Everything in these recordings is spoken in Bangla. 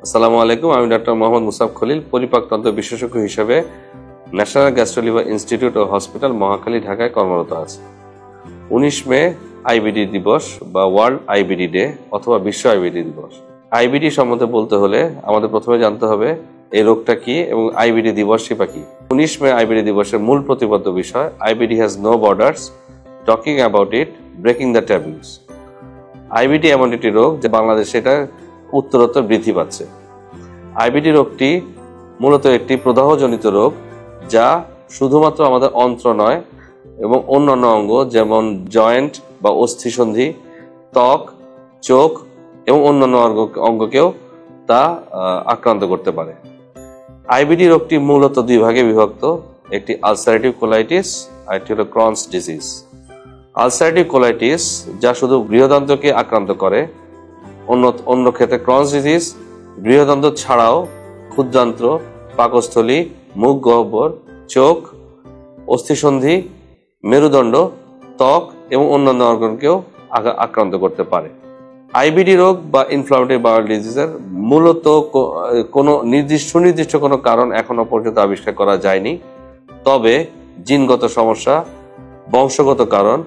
আসসালামু আলাইকুম, আমি ডক্টর মোহাম্মদ মুসাব খলিল, পরিপাকতন্ত্র বিশেষজ্ঞ হিসেবে ন্যাশনাল গ্যাস্ট্রোলিভার ইনস্টিটিউট ও হসপিটাল মহাখালী, ঢাকায় কর্মরত আছি। 19 মে আইবিডি দিবস বা ওয়ার্ল্ড আইবিডি ডে অথবা বিশ্ব আইবিডি দিবস। আইবিডি সম্বন্ধে বলতে হলে আমাদের প্রথমে জানতে হবে এই রোগটা কি এবং আইবিডি দিবসই বা কি। 19 মে আইবিডি দিবসের মূল প্রতিপাদ্য বিষয় IBD has no borders, talking about it, breaking the taboos. IBD এমন একটি রোগ যে বাংলাদেশে এটা উত্তরোত্তর বৃদ্ধি পাচ্ছে। আইবিডি রোগটি মূলত একটি প্রদাহজনিত রোগ যা শুধুমাত্র আমাদের অন্ত্র নয় এবং অন্যান্য অঙ্গ যেমন জয়েন্ট বা অস্থিসন্ধি, ত্বক, চোখ এবং অন্যান্য অঙ্গকেও তা আক্রান্ত করতে পারে। আইবিডি রোগটি মূলত দুই ভাগে বিভক্ত, একটি আলসারেটিভ কোলাইটিস আর একটি হলো ক্রনস ডিজিজ। আলসারেটিভ কোলাইটিস যা শুধু বৃহদান্ত্রকে আক্রান্ত করে, অন্য ক্ষেত্রে ক্রনস ডিজিজ বৃহদান্ত্র ছাড়াও ক্ষুদ্রান্ত্র, পাকস্থলী, মুখ গহ্বর, চোখ, অস্থিসন্ধি, মেরুদণ্ড, ত্বক এবং অন্যান্য অর্গানকেও আক্রান্ত করতে পারে। আইবিডি রোগ বা ইনফ্লামেটরি বাউল ডিজিজের মূলত কোনো সুনির্দিষ্ট কোনো কারণ এখনো পর্যন্ত আবিষ্কার করা যায়নি। তবে জিনগত সমস্যা, বংশগত কারণ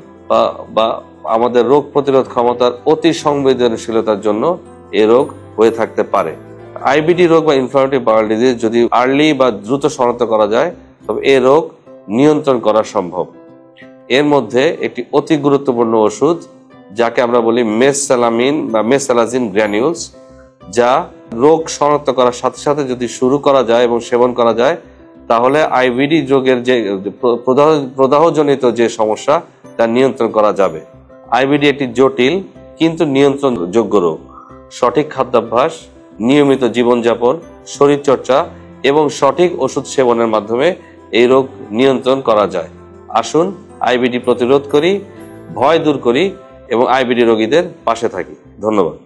বা আমাদের রোগ প্রতিরোধ ক্ষমতার অতি সংবেদনশীলতার জন্য এ রোগ হয়ে থাকতে পারে। আইবিডি রোগ বা ইনফ্লামেটরি বাউল ডিজিজ যদি আর্লি বা দ্রুত শনাক্ত করা যায় তবে এ রোগ নিয়ন্ত্রণ করা সম্ভব। এর মধ্যে একটি অতি গুরুত্বপূর্ণ ওষুধ যাকে আমরা বলি মেসসালামিন বা মেসালাজিন গ্র্যানিউলস, যা রোগ শনাক্ত করার সাথে সাথে যদি শুরু করা যায় এবং সেবন করা যায় তাহলে আইবিডি রোগের যে প্রদাহজনিত যে সমস্যা তা নিয়ন্ত্রণ করা যাবে। আইবিডি একটি জটিল কিন্তু নিয়ন্ত্রণযোগ্য রোগ। সঠিক খাদ্যাভ্যাস, নিয়মিত জীবনযাপন, শরীরচর্চা এবং সঠিক ওষুধ সেবনের মাধ্যমে এই রোগ নিয়ন্ত্রণ করা যায়। আসুন আইবিডি প্রতিরোধ করি, ভয় দূর করি এবং আইবিডি রোগীদের পাশে থাকি। ধন্যবাদ।